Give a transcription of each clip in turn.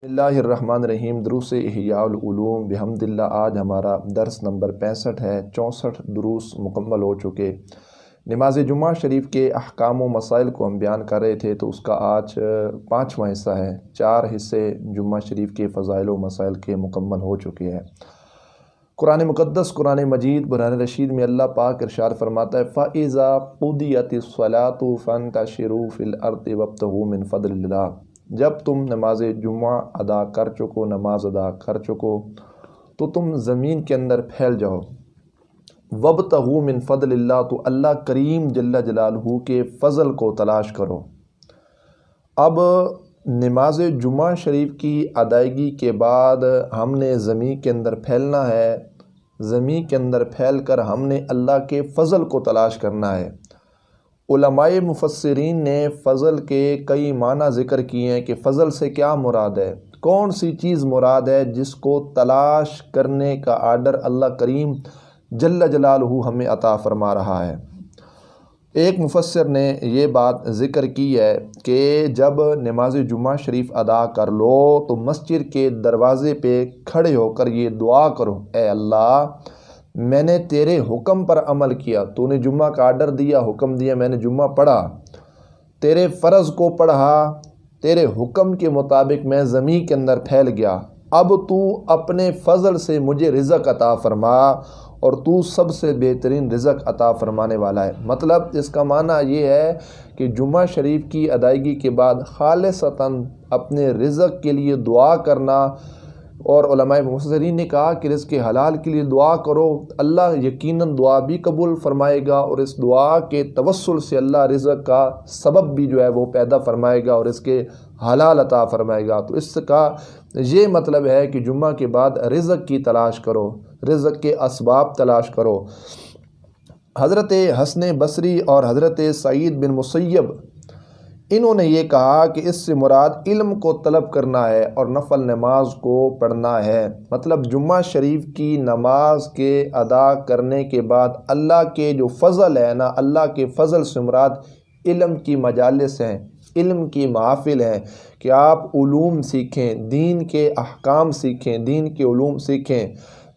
بسم اللہ الرحمن الرحیم۔ دروس احیاء-ال-علوم بحمداللہ آج ہمارا درس نمبر 65 ہے۔ 64 دروس مکمل ہو چکے۔ نماز جمعہ شریف کے احکام و مسائل کو ہم بیان کر رہے تھے، تو اس کا آج 5واں حصہ ہے۔ 4 حصے جمعہ شریف کے فضائل و مسائل کے مکمل ہو چکے ہیں۔ قرآن مقدس قرآن مجید برہان رشید میں اللہ پاک ارشاد فرماتا ہے فَإِذَا قُضِيَتِ الصَّلَاةُ فَانتَشِرُوا فِي الْأَرْضِ وَابْتَغُوا مِن فَضْلِ اللَّهِ۔ جب تم نماز جمعہ ادا کر چکو، نماز ادا کر چکو، تو تم زمین کے اندر پھیل جاؤ۔ وَابْتَغُوا مِن فَضْلِ اللَّهِ، تو اللہ کریم جل جلالہ کے فضل کو تلاش کرو۔ اب نماز جمعہ شریف کی ادائیگی کے بعد ہم نے زمین کے اندر پھیلنا ہے۔ زمین کے اندر پھیل کر ہم نے اللہ کے فضل کو تلاش کرنا ہے۔ علماء مفسرین نے فضل کے کئی معنی ذکر کیے ہیں کہ فضل سے کیا مراد ہے، کون سی چیز مراد ہے جس کو تلاش کرنے کا آرڈر اللہ کریم جل جلالہ ہمیں عطا فرما رہا ہے۔ ایک مفسر نے یہ بات ذکر کی ہے کہ جب نماز جمعہ شریف ادا کر لو تو مسجد کے دروازے پہ کھڑے ہو کر یہ دعا کرو، اے اللہ میں نے تیرے حکم پر عمل کیا، تو نے جمعہ کا آرڈر دیا، حکم دیا، میں نے جمعہ پڑھا، تیرے فرض کو پڑھا، تیرے حکم کے مطابق میں زمین کے اندر پھیل گیا، اب تو اپنے فضل سے مجھے رزق عطا فرما، اور تو سب سے بہترین رزق عطا فرمانے والا ہے۔ مطلب اس کا معنی یہ ہے کہ جمعہ شریف کی ادائیگی کے بعد خالصتاً اپنے رزق کے لیے دعا کرنا، اور علماء مفسرین نے کہا کہ رزق حلال کے لیے دعا کرو، اللہ یقیناً دعا بھی قبول فرمائے گا، اور اس دعا کے توسل سے اللہ رزق کا سبب بھی جو ہے وہ پیدا فرمائے گا اور اس کے حلال عطا فرمائے گا۔ تو اس کا یہ مطلب ہے کہ جمعہ کے بعد رزق کی تلاش کرو، رزق کے اسباب تلاش کرو۔ حضرت حسن بصری اور حضرت سعید بن مسیب انہوں نے یہ کہا کہ اس سے مراد علم کو طلب کرنا ہے اور نفل نماز کو پڑھنا ہے۔ مطلب جمعہ شریف کی نماز کے ادا کرنے کے بعد اللہ کے جو فضل ہے نا، اللہ کے فضل سے مراد علم کی مجالس ہیں، علم کی محافل ہیں، کہ آپ علوم سیکھیں، دین کے احکام سیکھیں، دین کے علوم سیکھیں،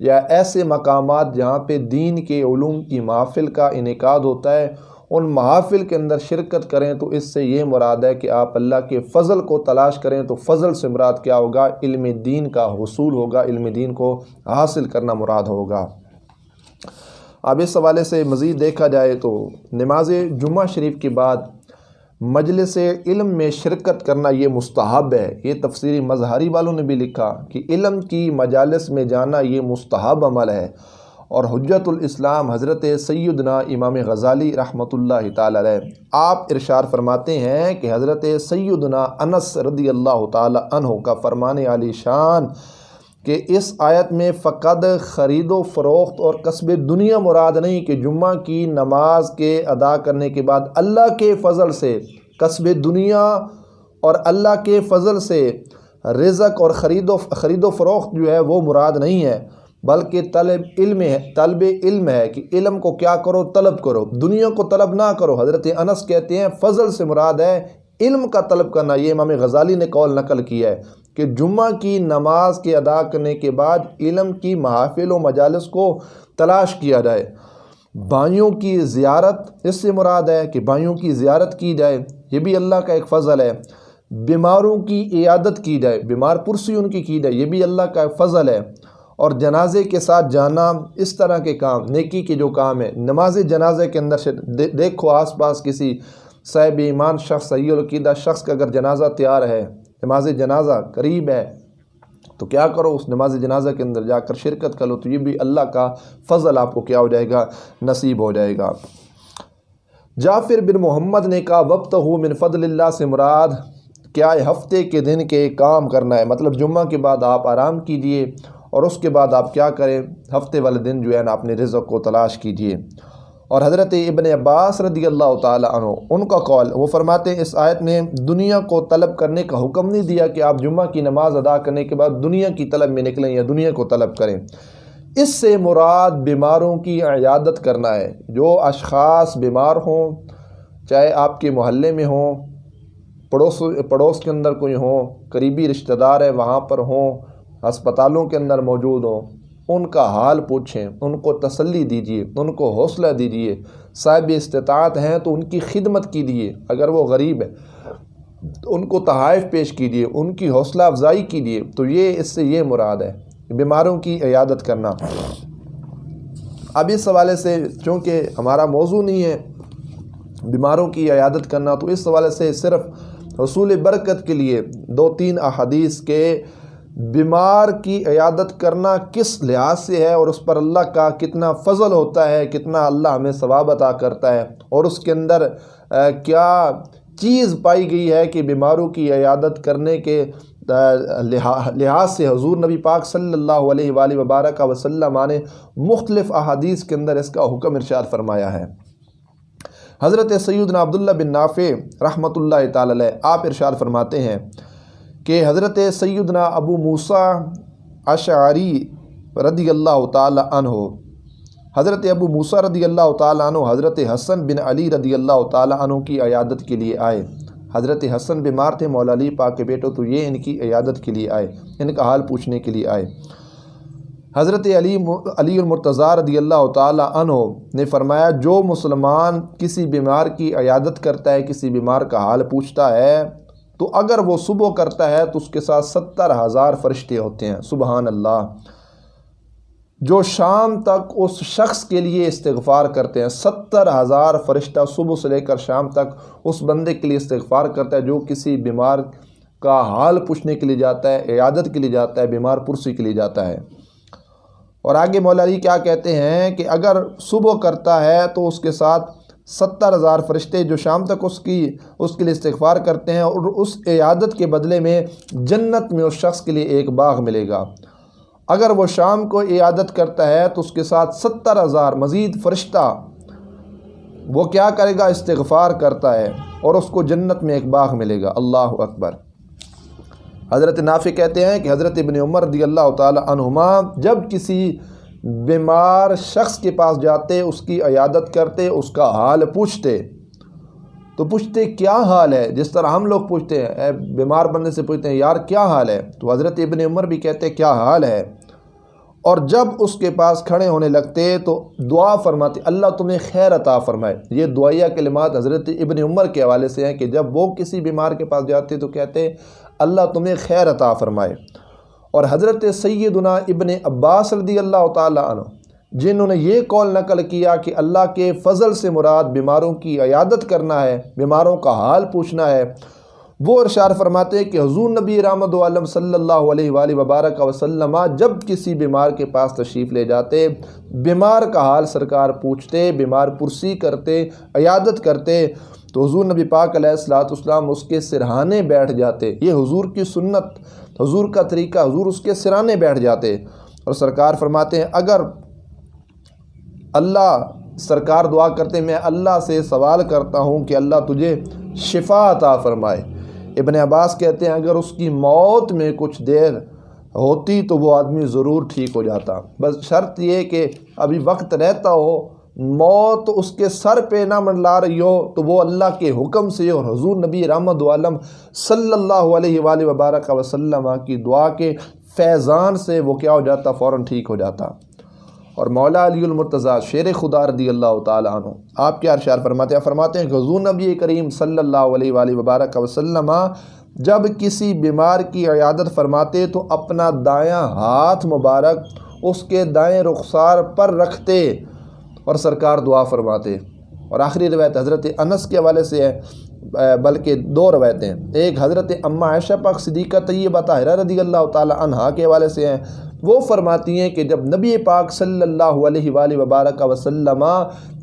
یا ایسے مقامات جہاں پہ دین کے علوم کی محافل کا انعقاد ہوتا ہے ان محافل کے اندر شرکت کریں۔ تو اس سے یہ مراد ہے کہ آپ اللہ کے فضل کو تلاش کریں۔ تو فضل سے مراد کیا ہوگا؟ علم دین کا حصول ہوگا، علم دین کو حاصل کرنا مراد ہوگا۔ اب اس حوالے سے مزید دیکھا جائے تو نماز جمعہ شریف کے بعد مجلس علم میں شرکت کرنا یہ مستحب ہے۔ یہ تفسیری مظہری والوں نے بھی لکھا کہ علم کی مجالس میں جانا یہ مستحب عمل ہے، اور حجت الاسلام حضرت سیدنا امام غزالی رحمۃ اللہ تعالی علیہ آپ ارشاد فرماتے ہیں کہ حضرت سیدنا انس رضی اللہ تعالی عنہ کا فرمان عالی شان کہ اس آیت میں فقط خرید و فروخت اور کسب دنیا مراد نہیں، کہ جمعہ کی نماز کے ادا کرنے کے بعد اللہ کے فضل سے کسب دنیا اور اللہ کے فضل سے رزق اور خرید و فروخت جو ہے وہ مراد نہیں ہے، بلکہ طلب علم ہے کہ علم کو کیا کرو؟ طلب کرو، دنیا کو طلب نہ کرو۔ حضرت انس کہتے ہیں فضل سے مراد ہے علم کا طلب کرنا۔ یہ امام غزالی نے قول نقل کیا ہے کہ جمعہ کی نماز کے ادا کرنے کے بعد علم کی محافل و مجالس کو تلاش کیا جائے۔ بھائیوں کی زیارت اس سے مراد ہے کہ بھائیوں کی زیارت کی جائے، یہ بھی اللہ کا ایک فضل ہے۔ بیماروں کی عیادت کی جائے، بیمار پرسی ان کی جائے، یہ بھی اللہ کا ایک فضل ہے۔ اور جنازے کے ساتھ جانا، اس طرح کے کام نیکی کے جو کام ہے، نماز جنازے کے اندر سے دیکھو آس پاس کسی صاحب ایمان شخص، صحیح العقیدہ شخص کا اگر جنازہ تیار ہے، نماز جنازہ قریب ہے، تو کیا کرو؟ اس نماز جنازہ کے اندر جا کر شرکت کر لو، تو یہ بھی اللہ کا فضل آپ کو کیا ہو جائے گا؟ نصیب ہو جائے گا۔ جعفر بن محمد نے کہا وَابْتَغُوا مِن فَضْلِ اللَّهِ سے مراد کیا ہے؟ ہفتے کے دن کے کام کرنا ہے۔ مطلب جمعہ کے بعد آپ آرام کیجئے، اور اس کے بعد آپ کیا کریں؟ ہفتے والے دن جو ہے نا اپنے رزق کو تلاش کیجئے۔ اور حضرت ابن عباس رضی اللہ تعالی عنہ ان کا قول، وہ فرماتے ہیں اس آیت میں دنیا کو طلب کرنے کا حکم نہیں دیا کہ آپ جمعہ کی نماز ادا کرنے کے بعد دنیا کی طلب میں نکلیں یا دنیا کو طلب کریں۔ اس سے مراد بیماروں کی عیادت کرنا ہے۔ جو اشخاص بیمار ہوں، چاہے آپ کے محلے میں ہوں پڑوس کے اندر کوئی ہوں، قریبی رشتہ دار ہے وہاں پر ہوں، ہسپتالوں کے اندر موجود ہوں، ان کا حال پوچھیں، ان کو تسلی دیجیے، ان کو حوصلہ دیجیے۔ صاحب استطاعت ہیں تو ان کی خدمت کیجیے، اگر وہ غریب ہے ان کو تحائف پیش کیجیے، ان کی حوصلہ افزائی کیجیے۔ تو اس سے یہ مراد ہے بیماروں کی عیادت کرنا۔ اب اس حوالے سے چونکہ ہمارا موضوع نہیں ہے بیماروں کی عیادت کرنا، تو اس حوالے سے صرف حصول برکت کے لیے 2-3 احادیث کے بیمار کی عیادت کرنا کس لحاظ سے ہے اور اس پر اللہ کا کتنا فضل ہوتا ہے، کتنا اللہ ہمیں ثواب عطا کرتا ہے، اور اس کے اندر کیا چیز پائی گئی ہے کہ بیماروں کی عیادت کرنے کے لحاظ سے حضور نبی پاک صلی اللہ علیہ وآلہ وبارک وسلم نے مختلف احادیث کے اندر اس کا حکم ارشاد فرمایا ہے۔ حضرت سیدنا عبداللہ بن نافع رحمۃ اللہ تعالی علیہ آپ ارشاد فرماتے ہیں کہ حضرت سیدنا ابو موسیٰ اشعری رضی اللہ تعالی عنہ، حضرت ابو موسیٰ رضی اللہ تعالی عنہ حضرت حسن بن علی رضی اللہ تعالی عنہ کی عیادت کے لیے آئے۔ حضرت حسن بیمار تھے، مولا علی پاک کے بیٹو، تو یہ ان کی عیادت کے لیے آئے، ان کا حال پوچھنے کے لیے آئے۔ حضرت علی المرتضیٰ رضی اللہ تعالی عنہ نے فرمایا جو مسلمان کسی بیمار کی عیادت کرتا ہے، کسی بیمار کا حال پوچھتا ہے، تو اگر وہ صبح کرتا ہے تو اس کے ساتھ 70,000 فرشتے ہوتے ہیں، سبحان اللہ، جو شام تک اس شخص کے لیے استغفار کرتے ہیں۔ 70,000 فرشتہ صبح سے لے کر شام تک اس بندے کے لیے استغفار کرتا ہے جو کسی بیمار کا حال پوچھنے کے لیے جاتا ہے، عیادت کے لیے جاتا ہے، بیمار پرسی کے لیے جاتا ہے۔ اور آگے مولا علی کیا کہتے ہیں کہ اگر صبح کرتا ہے تو اس کے ساتھ 70,000 فرشتے جو شام تک اس کے لیے استغفار کرتے ہیں، اور اس عیادت کے بدلے میں جنت میں اس شخص کے لیے ایک باغ ملے گا۔ اگر وہ شام کو عیادت کرتا ہے تو اس کے ساتھ 70,000 مزید فرشتہ وہ کیا کرے گا، استغفار کرتا ہے، اور اس کو جنت میں ایک باغ ملے گا۔ اللہ اکبر۔ حضرت نافع کہتے ہیں کہ حضرت ابن عمر رضی اللہ تعالی عنہما جب کسی بیمار شخص کے پاس جاتے، اس کی عیادت کرتے، اس کا حال پوچھتے، تو پوچھتے کیا حال ہے، جس طرح ہم لوگ پوچھتے ہیں، بیمار بندے سے پوچھتے ہیں یار کیا حال ہے، تو حضرت ابن عمر بھی کہتے کیا حال ہے، اور جب اس کے پاس کھڑے ہونے لگتے تو دعا فرماتے اللہ تمہیں خیر عطا فرمائے۔ یہ دعائیہ کلمات حضرت ابن عمر کے حوالے سے ہیں کہ جب وہ کسی بیمار کے پاس جاتے تو کہتے اللہ تمہیں خیر عطا فرمائے۔ اور حضرت سیدنا ابن عباس رضی اللہ تعالی عنہ جنہوں نے یہ قول نقل کیا کہ اللہ کے فضل سے مراد بیماروں کی عیادت کرنا ہے، بیماروں کا حال پوچھنا ہے، وہ ارشاد فرماتے ہیں کہ حضور نبی رحمت عالم صلی اللہ علیہ وآلہ وبارک وسلم جب کسی بیمار کے پاس تشریف لے جاتے، بیمار کا حال سرکار پوچھتے، بیمار پرسی کرتے، عیادت کرتے، تو حضور نبی پاک علیہ الصلوۃ والسلام اس کے سرہانے بیٹھ جاتے۔ یہ حضور کی سنت، حضور کا طریقہ، حضور اس کے سرانے بیٹھ جاتے، اور سرکار فرماتے ہیں اگر اللہ، سرکار دعا کرتے میں اللہ سے سوال کرتا ہوں کہ اللہ تجھے شفا عطا فرمائے۔ ابن عباس کہتے ہیں اگر اس کی موت میں کچھ دیر ہوتی تو وہ آدمی ضرور ٹھیک ہو جاتا، بس شرط یہ کہ ابھی وقت رہتا ہو، موت اس کے سر پہ نہ منڈلا رہی ہو، تو وہ اللہ کے حکم سے اور حضور نبی رحمت عالم صلی اللہ علیہ وآلہ وبارک وسلم کی دعا کے فیضان سے وہ کیا ہو جاتا، فوراً ٹھیک ہو جاتا۔ اور مولا علی المرتضیٰ شیر خدا رضی اللہ تعالی عنہ آپ کیا ارشاد فرماتے ہیں کہ حضور نبی کریم صلی اللہ علیہ وآلہ وبارک وسلم جب کسی بیمار کی عیادت فرماتے تو اپنا دایاں ہاتھ مبارک اس کے دائیں رخسار پر رکھتے اور سرکار دعا فرماتے۔ اور آخری روایت حضرت انس کے حوالے سے ہے، بلکہ 2 روایتیں، ایک حضرت اماں عائشہ پاک صدیقہ طیبہ طاہرہ رضی اللہ تعالی عنہا کے حوالے سے ہیں، وہ فرماتی ہیں کہ جب نبی پاک صلی اللہ علیہ وآلہ وبارک وسلم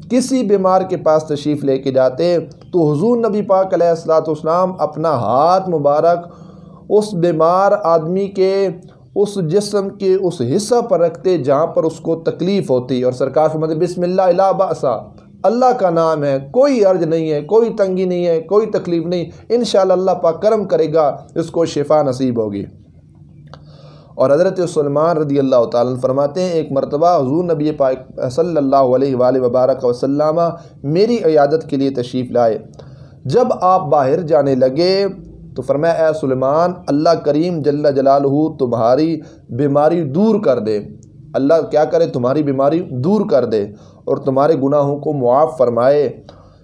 کسی بیمار کے پاس تشریف لے کے جاتے تو حضور نبی پاک علیہ الصلوۃ والسلام اپنا ہاتھ مبارک اس بیمار آدمی کے اس جسم کے اس حصہ پر رکھتے جہاں پر اس کو تکلیف ہوتی، اور سرکار فرماتے بسم اللہ لا بأسا، اللہ کا نام ہے، کوئی عرض نہیں ہے، کوئی تنگی نہیں ہے، کوئی تکلیف نہیں، انشاءاللہ اللہ پاک کرم کرے گا، اس کو شفا نصیب ہوگی۔ اور حضرت سلمان رضی اللہ تعالیٰ عنہ فرماتے ہیں ایک مرتبہ حضور نبی پاک صلی اللہ علیہ وآلہ وبارک وسلم میری عیادت کے لیے تشریف لائے۔ جب آپ باہر جانے لگے تو فرمایا اے سلیمان اللہ کریم جل جلالہ تمہاری بیماری دور کر دے، اللہ کیا کرے تمہاری بیماری دور کر دے اور تمہارے گناہوں کو معاف فرمائے۔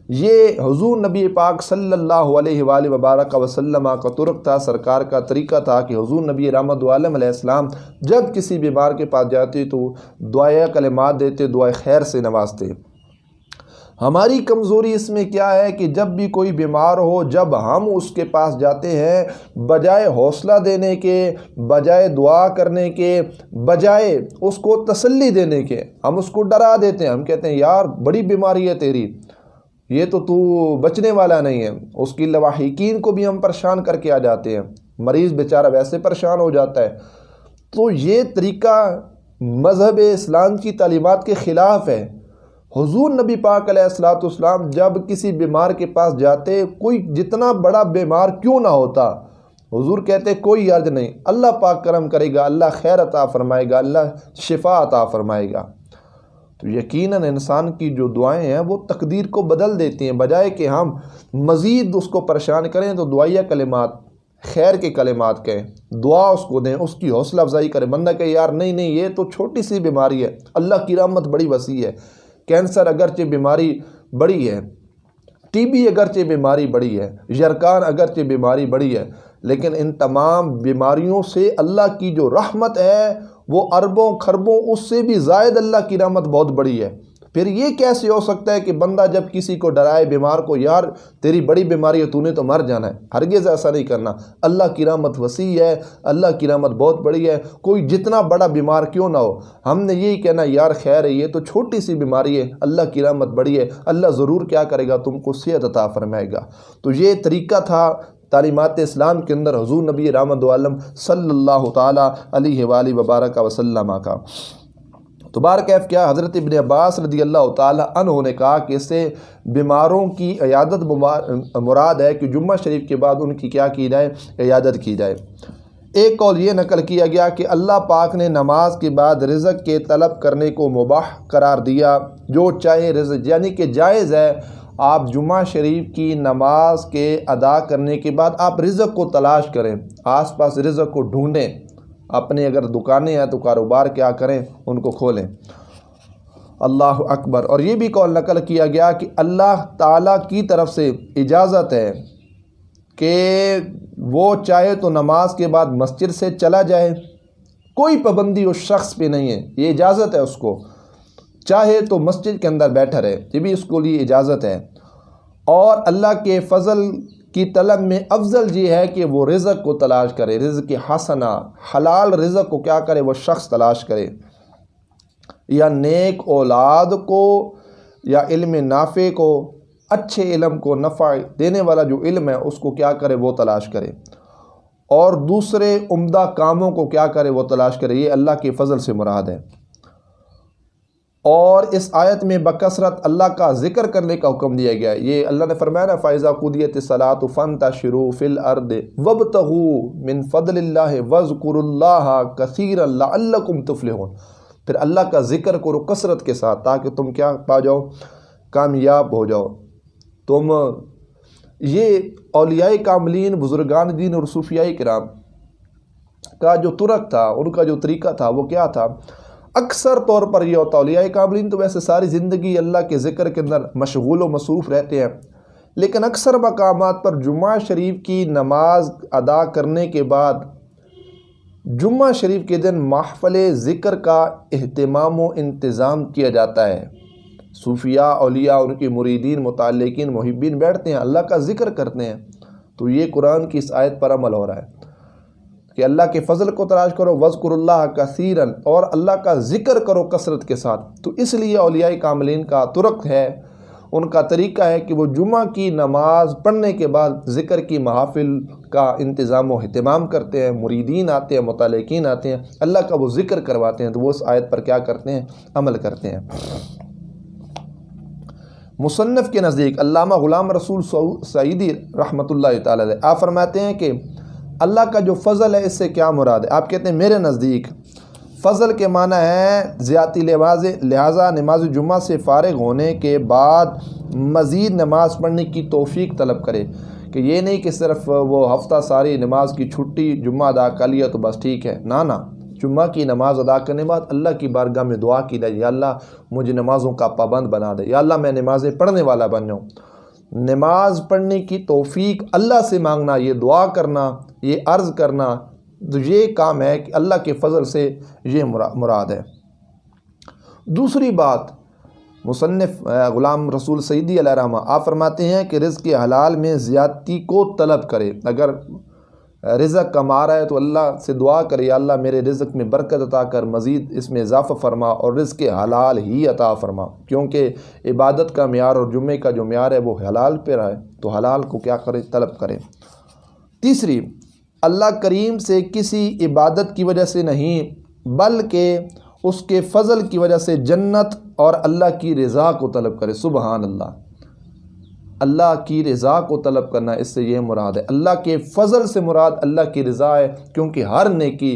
یہ حضور نبی پاک صلی اللہ علیہ وآلہ وبارک وسلم کا طرق تھا، سرکار کا طریقہ تھا کہ حضور نبی رحمت عالم علیہ السلام جب کسی بیمار کے پاس جاتے تو دعائے کلمات دیتے، دعائے خیر سے نوازتے۔ ہماری کمزوری اس میں کیا ہے کہ جب بھی کوئی بیمار ہو، جب ہم اس کے پاس جاتے ہیں، بجائے حوصلہ دینے کے، بجائے دعا کرنے کے، بجائے اس کو تسلی دینے کے، ہم اس کو ڈرا دیتے ہیں۔ ہم کہتے ہیں یار بڑی بیماری ہے تیری، یہ تو بچنے والا نہیں ہے۔ اس کی لواحقین کو بھی ہم پریشان کر کے آ جاتے ہیں، مریض بیچارہ ویسے پریشان ہو جاتا ہے۔ تو یہ طریقہ مذہب اسلام کی تعلیمات کے خلاف ہے۔ حضور نبی پاک علیہ الصلوۃ والسلام جب کسی بیمار کے پاس جاتے، کوئی جتنا بڑا بیمار کیوں نہ ہوتا، حضور کہتے کوئی عرض نہیں، اللہ پاک کرم کرے گا، اللہ خیر عطا فرمائے گا، اللہ شفا عطا فرمائے گا۔ تو یقیناً انسان کی جو دعائیں ہیں وہ تقدیر کو بدل دیتی ہیں۔ بجائے کہ ہم مزید اس کو پریشان کریں تو دعائیہ کلمات، خیر کے کلمات کہیں، دعا اس کو دیں، اس کی حوصلہ افزائی کریں۔ بندہ کہ یار نہیں یہ تو چھوٹی سی بیماری ہے، اللہ کی رحمت بڑی وسیع ہے۔ کینسر اگرچہ بیماری بڑی ہے، ٹی بی اگرچہ بیماری بڑی ہے، یرکان اگرچہ بیماری بڑی ہے، لیکن ان تمام بیماریوں سے اللہ کی جو رحمت ہے وہ اربوں خربوں اس سے بھی زائد اللہ کی رحمت بہت بڑی ہے۔ پھر یہ کیسے ہو سکتا ہے کہ بندہ جب کسی کو ڈرائے بیمار کو، یار تیری بڑی بیماری ہے، تو نے تو مر جانا ہے، ہرگز ایسا نہیں کرنا۔ اللہ کی رحمت وسیع ہے، اللہ کی رحمت بہت بڑی ہے، کوئی جتنا بڑا بیمار کیوں نہ ہو، ہم نے یہی کہنا یار خیر ہے، یہ تو چھوٹی سی بیماری ہے، اللہ کی رحمت بڑی ہے، اللہ ضرور کیا کرے گا، تم کو صحت عطا فرمائے گا۔ تو یہ طریقہ تھا تعلیمات اسلام کے اندر حضور نبی رحمت عالم صلی اللہ تعالیٰ علیہ وآلہ وبارک وسلم کا۔ تو بہرکیف کیا حضرت ابن عباس رضی اللہ تعالیٰ عنہ نے کہا کہ اس سے بیماروں کی عیادت مراد ہے کہ جمعہ شریف کے بعد ان کی کیا کی جائے، عیادت کی جائے۔ ایک قول یہ نقل کیا گیا کہ اللہ پاک نے نماز کے بعد رزق کے طلب کرنے کو مباح قرار دیا، جو چاہے رزق، یعنی کہ جائز ہے آپ جمعہ شریف کی نماز کے ادا کرنے کے بعد آپ رزق کو تلاش کریں، آس پاس رزق کو ڈھونڈیں، اپنے اگر دکانیں ہیں تو کاروبار کیا کریں، ان کو کھولیں۔ اللہ اکبر۔ اور یہ بھی قول نقل کیا گیا کہ اللہ تعالیٰ کی طرف سے اجازت ہے کہ وہ چاہے تو نماز کے بعد مسجد سے چلا جائے، کوئی پابندی اس شخص پہ نہیں ہے، یہ اجازت ہے اس کو، چاہے تو مسجد کے اندر بیٹھا رہے، یہ بھی اس کو لیے اجازت ہے۔ اور اللہ کے فضل کی طلب میں افضل یہ ہے کہ وہ رزق کو تلاش کرے، رزق حسنہ، حلال رزق کو کیا کرے وہ شخص تلاش کرے، یا نیک اولاد کو، یا علم نافع کو، اچھے علم کو، نفع دینے والا جو علم ہے اس کو کیا کرے وہ تلاش کرے، اور دوسرے عمدہ کاموں کو کیا کرے وہ تلاش کرے، یہ اللہ کے فضل سے مراد ہے۔ اور اس آیت میں بکثرت اللہ کا ذکر کرنے کا حکم دیا گیا ہے۔ یہ اللہ نے فرمایا نا فَإِذَا قُضِيَتِ الصَّلَاةُ فَانتَشِرُوا فِي الْأَرْضِ وَابْتَغُوا مِن فَضْلِ اللَّهِ وَاذْكُرُوا اللَّهَ كَثِيرًا لَعَلَّكُمْ تُفْلِحُونَ۔ پھر اللہ کا ذکر کرو کثرت کے ساتھ تاکہ تم کیا پا جاؤ، کامیاب ہو جاؤ تم۔ یہ اولیاء کاملین، بزرگان دین اور صوفیاء کرام کا جو طرق تھا، ان کا جو طریقہ تھا وہ کیا تھا، اکثر طور پر یہ ہوتا، اولیاء کاملین تو ویسے ساری زندگی اللہ کے ذکر کے اندر مشغول و مصروف رہتے ہیں، لیکن اکثر مقامات پر جمعہ شریف کی نماز ادا کرنے کے بعد جمعہ شریف کے دن محفل ذکر کا اہتمام و انتظام کیا جاتا ہے۔ صوفیاء، اولیاء، ان کے مریدین، متعلقین، محبین بیٹھتے ہیں، اللہ کا ذکر کرتے ہیں۔ تو یہ قرآن کی اس آیت پر عمل ہو رہا ہے کہ اللہ کے فضل کو تلاش کرو، وَاذْكُرُوا اللَّهَ كَثِيرًا، اور اللہ کا ذکر کرو کثرت کے ساتھ۔ تو اس لیے اولیاء کاملین کا طرق ہے، ان کا طریقہ ہے کہ وہ جمعہ کی نماز پڑھنے کے بعد ذکر کی محافل کا انتظام و اہتمام کرتے ہیں، مریدین آتے ہیں، متعلقین آتے ہیں، اللہ کا وہ ذکر کرواتے ہیں، تو وہ اس آیت پر کیا کرتے ہیں، عمل کرتے ہیں۔ مصنف کے نزدیک علامہ غلام رسول سعیدی رحمۃ اللہ تعالی علیہ آپ فرماتے ہیں کہ اللہ کا جو فضل ہے اس سے کیا مراد ہے؟ آپ کہتے ہیں میرے نزدیک فضل کے معنی ہے زیادتی، لہٰذا نماز جمعہ سے فارغ ہونے کے بعد مزید نماز پڑھنے کی توفیق طلب کرے، کہ یہ نہیں کہ صرف وہ ہفتہ ساری نماز کی چھٹی جمعہ ادا کر لیا تو بس ٹھیک ہے، نہ جمعہ کی نماز ادا کرنے کے بعد اللہ کی بارگاہ میں دعا کی جائے، یا اللہ مجھے نمازوں کا پابند بنا دے، یا اللہ میں نمازیں پڑھنے والا بن جاؤں۔ نماز پڑھنے کی توفیق اللہ سے مانگنا، یہ دعا کرنا، یہ عرض کرنا، تو یہ کام ہے کہ اللہ کے فضل سے یہ مراد ہے۔ دوسری بات، مصنف غلام رسول سعیدی علیہ رحمہ آپ فرماتے ہیں کہ رزق حلال میں زیادتی کو طلب کرے۔ اگر رزق کما رہا ہے تو اللہ سے دعا کرے، یا اللہ میرے رزق میں برکت عطا کر، مزید اس میں اضافہ فرما اور رزق حلال ہی عطا فرما، کیونکہ عبادت کا معیار اور جمعے کا جو معیار ہے وہ حلال پہ رہا ہے، تو حلال کو کیا کرے، طلب کرے۔ تیسری، اللہ کریم سے کسی عبادت کی وجہ سے نہیں بلکہ اس کے فضل کی وجہ سے جنت اور اللہ کی رضا کو طلب کرے۔ سبحان اللہ، اللہ کی رضا کو طلب کرنا، اس سے یہ مراد ہے۔ اللہ کے فضل سے مراد اللہ کی رضا ہے، کیونکہ ہر نیکی،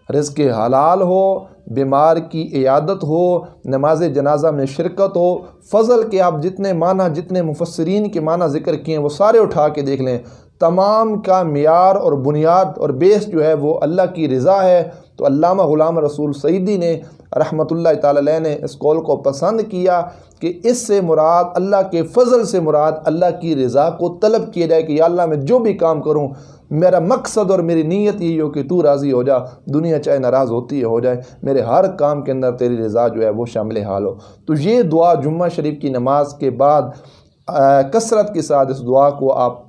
رزق حلال ہو، بیمار کی عیادت ہو، نماز جنازہ میں شرکت ہو، فضل کے آپ جتنے معنی، جتنے مفسرین کے معنی ذکر کیے ہیں وہ سارے اٹھا کے دیکھ لیں، تمام کا معیار اور بنیاد اور بیس جو ہے وہ اللہ کی رضا ہے۔ تو علامہ غلام رسول سعیدی نے رحمۃ اللہ تعالی علیہ نے اس قول کو پسند کیا کہ اس سے مراد، اللہ کے فضل سے مراد اللہ کی رضا کو طلب کیا جائے، کہ یا اللہ میں جو بھی کام کروں میرا مقصد اور میری نیت یہی ہو کہ تو راضی ہو جا، دنیا چاہے ناراض ہوتی ہے ہو جائے، میرے ہر کام کے اندر تیری رضا جو ہے وہ شامل حال ہو۔ تو یہ دعا جمعہ شریف کی نماز کے بعد کثرت کے ساتھ اس دعا کو آپ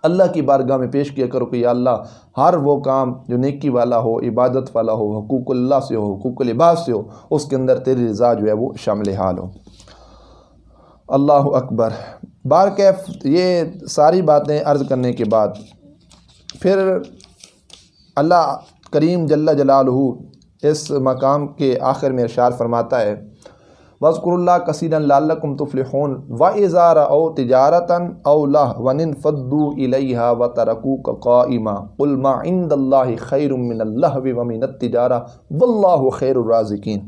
اللہ کی بارگاہ میں پیش کیا کرو کہ یا اللہ ہر وہ کام جو نیکی والا ہو، عبادت والا ہو، حقوق اللہ سے ہو، حقوق العباد سے ہو، اس کے اندر تیری رضا جو ہے وہ شامل حال ہو۔ اللہ اکبر۔ بارکیف یہ ساری باتیں عرض کرنے کے بعد پھر اللہ کریم جل جلالہ اس مقام کے آخر میں ارشاد فرماتا ہے، وَاذْكُرُوا اللَّهَ كَثِيرًا لَعَلَّكُمْ تُفْلِحُونَ وَإِذَا رَأَوْا تِجَارَةً أَوْ لَهْوًا انفَضُّوا إِلَيْهَا وَتَرَكُوكَ قَائِمًا قُلْ مَا عِندَ اللَّهِ خَيْرٌ مِّنَ اللَّهْوِ وَمِنَ التِّجَارَةِ وَاللَّهُ خَيْرُ الرَّازِقِينَ۔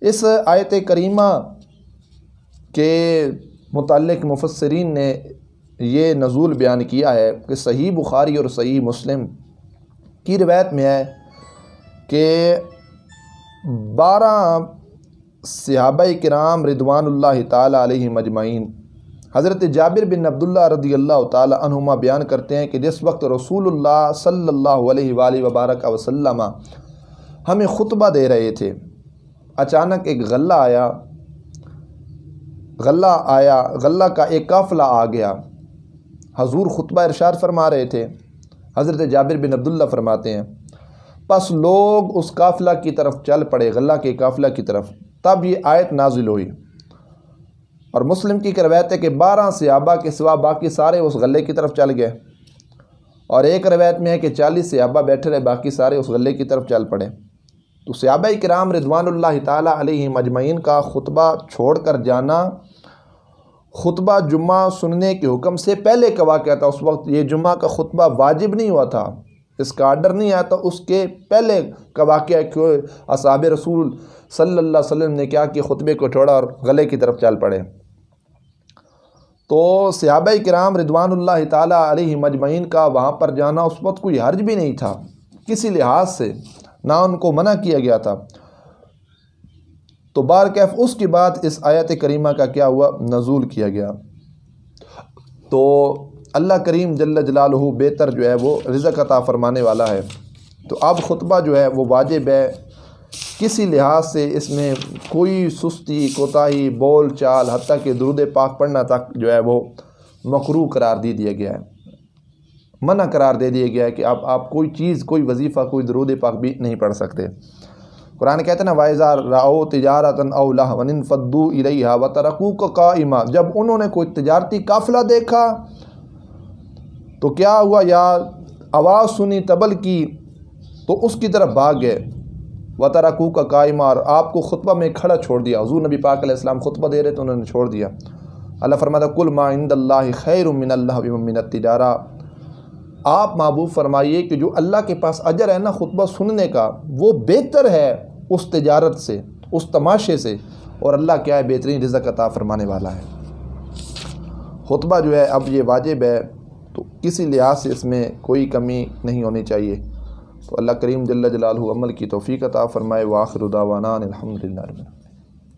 اس آیت کریمہ کے متعلق مفسرین نے یہ نزول بیان کیا ہے کہ صحیح بخاری اور صحیح مسلم کی روایت میں ہے کہ 12 صحابہ کرام رضوان اللہ تعالی علیہم اجمعین، حضرت جابر بن عبداللہ رضی اللہ تعالی عنہما بیان کرتے ہیں کہ جس وقت رسول اللہ صلی اللہ علیہ وآلہ وبارک وسلم ہمیں خطبہ دے رہے تھے، اچانک ایک غلہ آیا، غلہ کا ایک قافلہ آ گیا، حضور خطبہ ارشاد فرما رہے تھے، حضرت جابر بن عبداللہ فرماتے ہیں پس لوگ اس قافلہ کی طرف چل پڑے، غلہ کے قافلہ کی طرف، تب یہ آیت نازل ہوئی۔ اور مسلم کی روایت ہے کہ 12 صحابہ کے سوا باقی سارے اس غلے کی طرف چل گئے، اور ایک روایت میں ہے کہ 40 صحابہ بیٹھے رہے، باقی سارے اس غلے کی طرف چل پڑے۔ تو صحابہ کرام رضوان اللہ تعالی علیہم اجمعین کا خطبہ چھوڑ کر جانا خطبہ جمعہ سننے کے حکم سے پہلے کا واقعہ تھا۔ اس وقت یہ جمعہ کا خطبہ واجب نہیں ہوا تھا، اس کا آرڈر نہیں آیا تھا، اس کے پہلے کا واقعہ کہ اصحاب رسول صلی اللہ علیہ وسلم نے کیا کہ خطبے کو چھوڑا اور غلے کی طرف چل پڑے۔ تو صحابہ کرام رضوان اللہ تعالی علیہم اجمعین کا وہاں پر جانا اس وقت کوئی حرج بھی نہیں تھا کسی لحاظ سے، نہ ان کو منع کیا گیا تھا۔ تو بارکیف اس کے بعد اس آیت کریمہ کا کیا ہوا، نزول کیا گیا۔ تو اللہ کریم جل جلالہ بہتر جو ہے وہ رزق عطا فرمانے والا ہے، تو اب خطبہ جو ہے وہ واجب ہے، کسی لحاظ سے اس میں کوئی سستی، کوتاہی، بول چال، حتیٰ کہ درود پاک پڑھنا تک جو ہے وہ مکروہ قرار دے دیا گیا ہے، منع قرار دے دیا گیا ہے کہ آپ کوئی چیز، کوئی وظیفہ، کوئی درود پاک بھی نہیں پڑھ سکتے۔ قرآن کہتے ہیں نا، وَإِذَا رَأَوْا تِجَارَةً أَوْ لَهْوًا انفَضُّوا إِلَيْهَا وَتَرَكُوكَ قَائِمًا، جب انہوں نے کوئی تجارتی قافلہ دیکھا تو کیا ہوا، یا آواز سنی طبل کی تو اس کی طرف بھاگ گئے، وَتَرَكُوكَ قَائِمًا، اور آپ کو خطبہ میں کھڑا چھوڑ دیا۔ حضور نبی پاک علیہ السلام خطبہ دے رہے تو انہوں نے چھوڑ دیا۔ اللہ فرماتا قُلْ مَا عِندَ اللَّهِ خَيْرٌ مِّنَ اللَّهْوِ وَمِنَ التِّجَارَةِ، آپ محبوب فرمائیے کہ جو اللہ کے پاس اجر ہے نا خطبہ سننے کا، وہ بہتر ہے اس تجارت سے، اس تماشے سے، اور اللہ کیا ہے بہترین رزق عطا فرمانے والا ہے۔ خطبہ جو ہے اب یہ واجب ہے، تو کسی لحاظ سے اس میں کوئی کمی نہیں ہونی چاہیے۔ تو اللہ کریم جل جلالہ عمل کی توفیق عطا فرمائے۔ وآخر دعوانا الحمدللہ رب العالمین۔